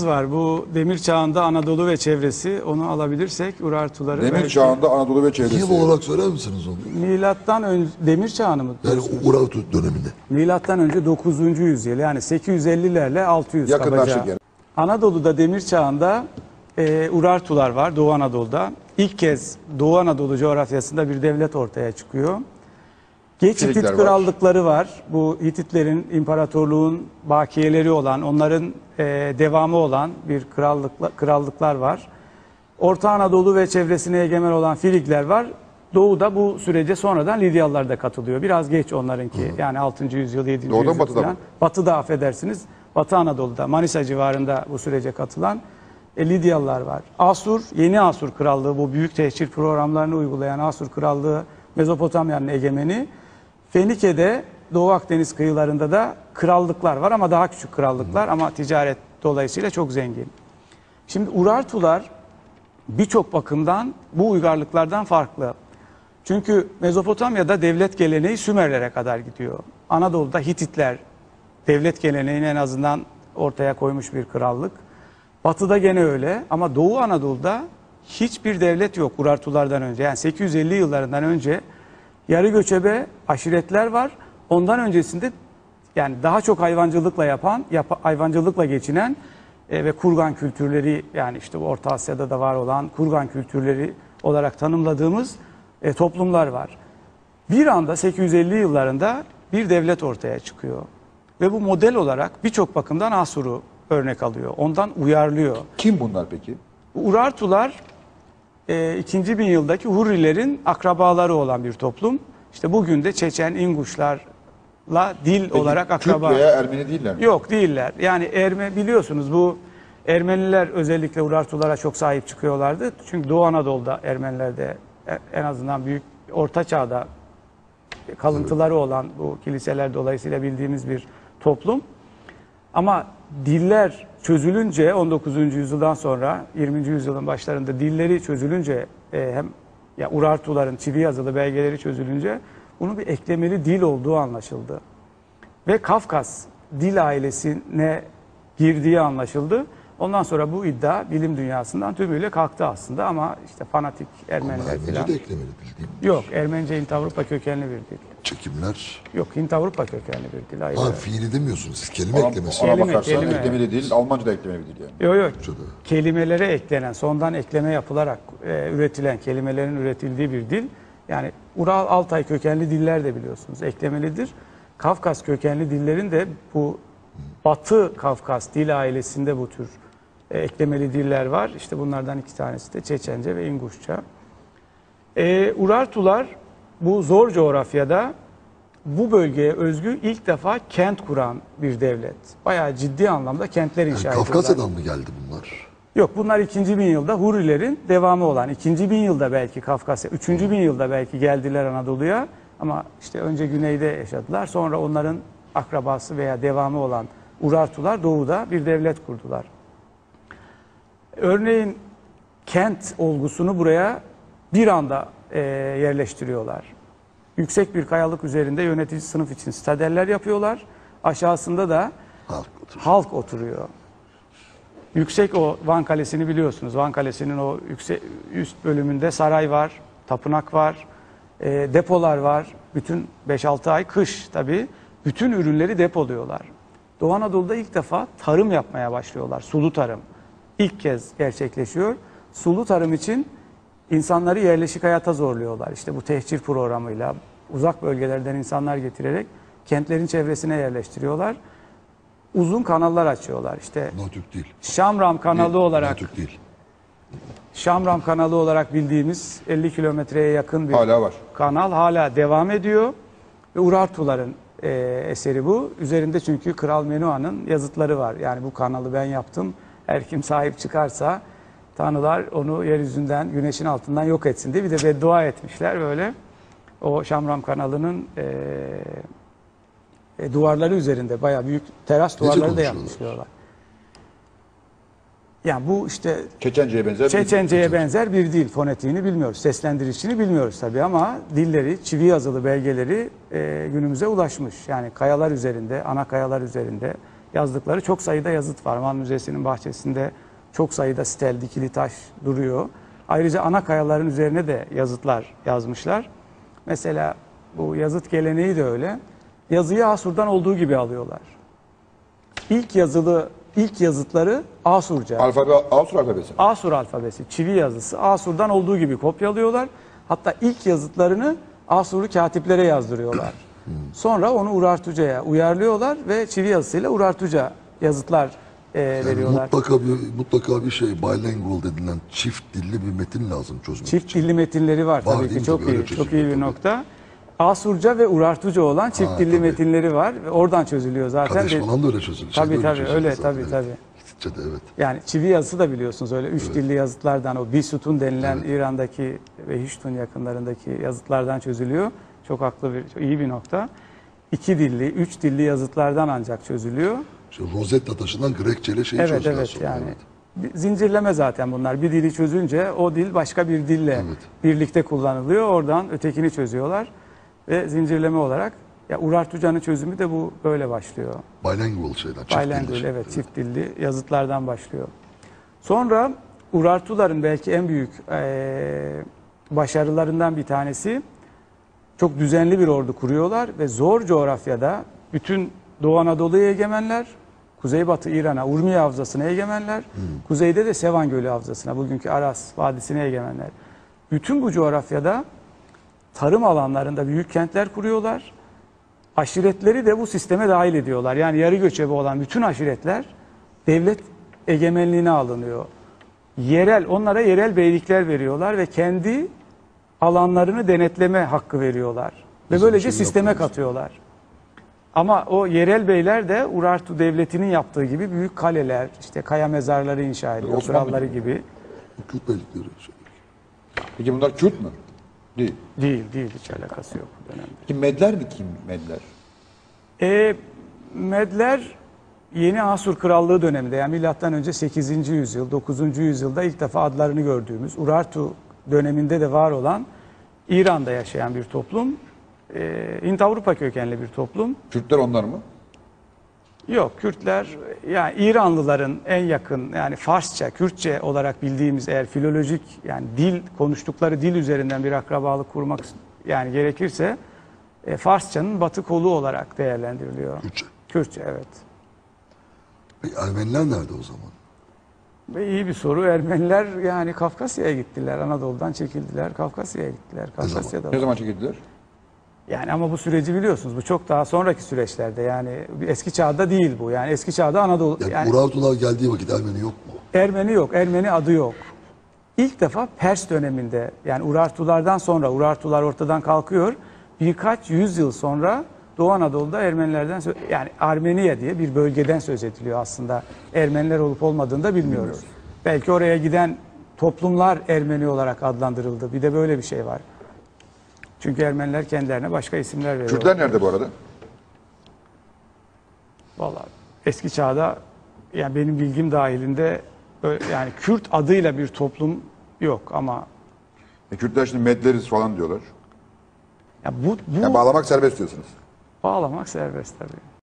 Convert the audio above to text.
var. Bu demir çağında Anadolu ve çevresi, onu alabilirsek Urartuları Demir belki çağında Anadolu ve çevresi. Yıl olarak söyler misiniz onu? milattan önce demir çağını mı Yani diyorsunuz? Urartu döneminde. Milattan önce 9. yüzyıl, yani 850'lerle 600 Yakınlaşık kabaca. yani. Anadolu'da demir çağında Urartular var, Doğu Anadolu'da. İlk kez Doğu Anadolu coğrafyasında bir devlet ortaya çıkıyor. Geç Hititler Hitit var. krallıkları var. Bu Hititlerin imparatorluğun bakiyeleri olan, onların devamı olan bir krallıklar var. Orta Anadolu ve çevresine egemen olan Frigler var. Doğu'da bu sürece sonradan Lidyalılar da katılıyor. Biraz geç onlarınki. Yani 6. yüzyıl, 7. Doğuda mı, yüzyıl batıda falan. mı? Batı'da affedersiniz. Batı Anadolu'da, Manisa civarında bu sürece katılan Lidyalılar var. Asur, Yeni Asur Krallığı, bu büyük tehcir programlarını uygulayan Asur Krallığı, Mezopotamya'nın egemeni. Fenike'de, Doğu Akdeniz kıyılarında da krallıklar var ama daha küçük krallıklar, ama ticaret dolayısıyla çok zengin. Şimdi Urartular birçok bakımdan bu uygarlıklardan farklı. Çünkü Mezopotamya'da devlet geleneği Sümerlere kadar gidiyor. Anadolu'da Hititler devlet geleneğini en azından ortaya koymuş bir krallık. Batı'da gene öyle, ama Doğu Anadolu'da hiçbir devlet yok Urartulardan önce. Yani 850 yıllarından önce yarı göçebe aşiretler var. Ondan öncesinde yani daha çok hayvancılıkla geçinen ve kurgan kültürleri, yani işte bu Orta Asya'da da var olan kurgan kültürleri olarak tanımladığımız toplumlar var. Bir anda 850 yıllarında bir devlet ortaya çıkıyor. Ve bu model olarak birçok bakımdan Asur'u örnek alıyor. Ondan uyarlıyor. Kim bunlar peki? Urartular 2. bin yıldaki Hurrilerin akrabaları olan bir toplum. İşte bugün de Çeçen, İnguşlarla dil Peki, olarak akraba. Türk veya Ermeni değiller mi? Yok, değiller. Yani biliyorsunuz, bu Ermeniler özellikle Urartulara çok sahip çıkıyorlardı. Çünkü Doğu Anadolu'da Ermenilerde en azından büyük Orta Çağ'da kalıntıları olan bu kiliseler dolayısıyla bildiğimiz bir toplum. Ama diller çözülünce 19. yüzyıldan sonra 20. yüzyılın başlarında dilleri çözülünce hem ya Urartuların çivi yazılı belgeleri çözülünce bunun bir eklemeli dil olduğu anlaşıldı. Ve Kafkas dil ailesine girdiği anlaşıldı. Ondan sonra bu iddia bilim dünyasından tümüyle kalktı aslında, ama işte fanatik Ermeniler Ermenice falan. de eklemeli bildiğim. Yok, Ermenice Hint-Avrupa kökenli bir dil. Çekimler. Yok, Hint-Avrupa kökenli bir dil. Hayır. Ha, fiili demiyorsunuz siz, kelime eklemesi. Ona Kelime, bakarsan kelime. eklemeli değil, Almanca da eklemeli değil yani. Yok yok. Türkçe'de. Kelimelere eklenen, sondan ekleme yapılarak üretilen, kelimelerin üretildiği bir dil. Yani Ural, Altay kökenli diller de biliyorsunuz eklemelidir. Kafkas kökenli dillerin de bu Batı Kafkas dil ailesinde bu tür eklemeli diller var. İşte bunlardan 2 tanesi de Çeçence ve İnguşça. Urartular bu zor coğrafyada bu bölgeye özgü ilk defa kent kuran bir devlet. Bayağı ciddi anlamda kentler inşa ediyorlar. Kafkasya'dan mı geldi bunlar? Yok, bunlar 2. bin yılda Hurrilerin devamı olan 2. bin yılda belki Kafkasya, 3. bin yılda belki geldiler Anadolu'ya, ama işte önce güneyde yaşadılar. Sonra onların akrabası veya devamı olan Urartular doğuda bir devlet kurdular. Örneğin kent olgusunu buraya bir anda yerleştiriyorlar. Yüksek bir kayalık üzerinde yönetici sınıf için stadeller yapıyorlar. Aşağısında da halk oturuyor. Yüksek o Van Kalesi'ni biliyorsunuz. Van Kalesi'nin o üst bölümünde saray var, tapınak var, depolar var. Bütün 5-6 ay kış tabii. Bütün ürünleri depoluyorlar. Doğu Anadolu'da ilk defa tarım yapmaya başlıyorlar. Sulu tarım. İlk kez gerçekleşiyor. Sulu tarım için insanları yerleşik hayata zorluyorlar. İşte bu tehcir programıyla uzak bölgelerden insanlar getirerek kentlerin çevresine yerleştiriyorlar. Uzun kanallar açıyorlar. İşte Natürk değil. Şamram kanalı olarak, Natürk değil. Şamram kanalı olarak bildiğimiz 50 kilometreye yakın bir Hala var. kanal hala devam ediyor. Ve Urartuların eseri bu. Üzerinde çünkü Kral Menua'nın yazıtları var. Yani bu kanalı ben yaptım. Her kim sahip çıkarsa tanrılar onu yeryüzünden, güneşin altından yok etsin diye bir de beddua etmişler böyle. O Şamram kanalının duvarları üzerinde bayağı büyük teras duvarları da konuşuyorlar? yapmışlar. Yani bu işte Çeçence'ye benzer. Çeçence'ye benzer bir dil. Fonetiğini bilmiyoruz, seslendirişini bilmiyoruz tabii, ama dilleri, çivi yazılı belgeleri günümüze ulaşmış. Yani kayalar üzerinde, ana kayalar üzerinde yazdıkları çok sayıda yazıt var. Van Müzesi'nin bahçesinde çok sayıda stel, dikili taş duruyor. Ayrıca ana kayaların üzerine de yazıtlar yazmışlar. Mesela bu yazıt geleneği de öyle. Yazıyı Asur'dan olduğu gibi alıyorlar. İlk yazıtları Asurca. Asur alfabesi. Asur alfabesi, çivi yazısı Asur'dan olduğu gibi kopyalıyorlar. Hatta ilk yazıtlarını Asurlu katiplere yazdırıyorlar. Sonra onu Urartuca'ya uyarlıyorlar ve çivi yazısıyla Urartuca yazıtlar veriyorlar. Mutlaka bir şey bilingual denilen çift dilli bir metin lazım çözmek Çift için. dilli metinleri var tabii değil ki, mi? çok Tabii, öyle iyi, çok çözülüyor iyi bir tabii. nokta. Asurca ve Urartuca olan çift dilli tabii. metinleri var ve oradan çözülüyor zaten. Kadeş falan da öyle çözülür. Tabii tabii öyle zaten, tabii evet. tabii. Türkçe'de evet. Yani çivi yazısı da biliyorsunuz öyle üç dilli yazıtlardan, o Bisutun denilen İran'daki ve Hiştun yakınlarındaki yazıtlardan çözülüyor. Çok haklı çok iyi bir nokta. 2 dilli, 3 dilli yazıtlardan ancak çözülüyor. İşte Rosetta taşından Grekçe ile şeyi Evet çözdüler evet sonra. yani. Evet. Zincirleme zaten bunlar. Bir dili çözünce o dil başka bir dille birlikte kullanılıyor. Oradan ötekini çözüyorlar ve zincirleme olarak ya Urartuca'nın çözümü de bu böyle başlıyor. Bilingual şeyler. Çift Bilingual, dilli. evet, çift dilli yazıtlardan başlıyor. Sonra Urartuların belki en büyük başarılarından bir tanesi, çok düzenli bir ordu kuruyorlar ve zor coğrafyada bütün Doğu Anadolu'ya egemenler, Kuzeybatı İran'a, Urmiye Havzası'na egemenler, kuzeyde de Sevan Gölü Havzası'na, bugünkü Aras Vadisi'ne egemenler. Bütün bu coğrafyada tarım alanlarında büyük kentler kuruyorlar. Aşiretleri de bu sisteme dahil ediyorlar. Yani yarı göçebe olan bütün aşiretler devlet egemenliğine alınıyor. Onlara yerel beylikler veriyorlar ve kendi alanlarını denetleme hakkı veriyorlar. Ve Bizim böylece şey sisteme yaptığımız. katıyorlar. Ama o yerel beyler de Urartu devletinin yaptığı gibi büyük kaleler, işte kaya mezarları inşa ediyor, Osmanlı kralları gibi. gibi. Kürt beylikleri. Peki bunlar Kürt mü? Değil. Değil, hiç alakası yok bu dönemde. Kim Medler mi kim Medler? Medler Yeni Asur Krallığı döneminde, yani milattan önce 8. yüzyıl, 9. yüzyılda ilk defa adlarını gördüğümüz Urartu döneminde de var olan İran'da yaşayan bir toplum. Hint-Avrupa kökenli bir toplum. Kürtler onlar mı? Yok, Kürtler yani İranlıların en yakın, yani Farsça, Kürtçe olarak bildiğimiz, eğer filolojik yani konuştukları dil üzerinden bir akrabalık kurmak yani gerekirse Farsçanın batı kolu olarak değerlendiriliyor. Kürtçe. Kürtçe, evet. Peki Ermeniler nerede o zaman? Ve iyi bir soru. Ermeniler yani Kafkasya'ya gittiler. Anadolu'dan çekildiler. Kafkasya'ya gittiler. Kafkasya'da. Ne zaman çekildiler? Yani ama bu süreci biliyorsunuz. Bu çok daha sonraki süreçlerde. Yani eski çağda değil bu. Yani eski çağda Anadolu. Yani Urartular geldiği vakit Ermeni yok mu? Ermeni yok. Ermeni adı yok. İlk defa Pers döneminde, yani Urartulardan sonra, Urartular ortadan kalkıyor. Birkaç yüzyıl sonra Doğu Anadolu'da Ermenilerden, yani Armeniye diye bir bölgeden söz ediliyor aslında. Ermeniler olup olmadığını da bilmiyoruz. Belki oraya giden toplumlar Ermeni olarak adlandırıldı. Bir de böyle bir şey var. Çünkü Ermeniler kendilerine başka isimler veriyor. Kürtler nerede bu arada? Vallahi eski çağda, yani benim bilgim dahilinde yani Kürt adıyla bir toplum yok ama Kürtler şimdi Medleriz falan diyorlar. ya bu Yani bağlamak serbest diyorsunuz. bağlamak serbest tabii.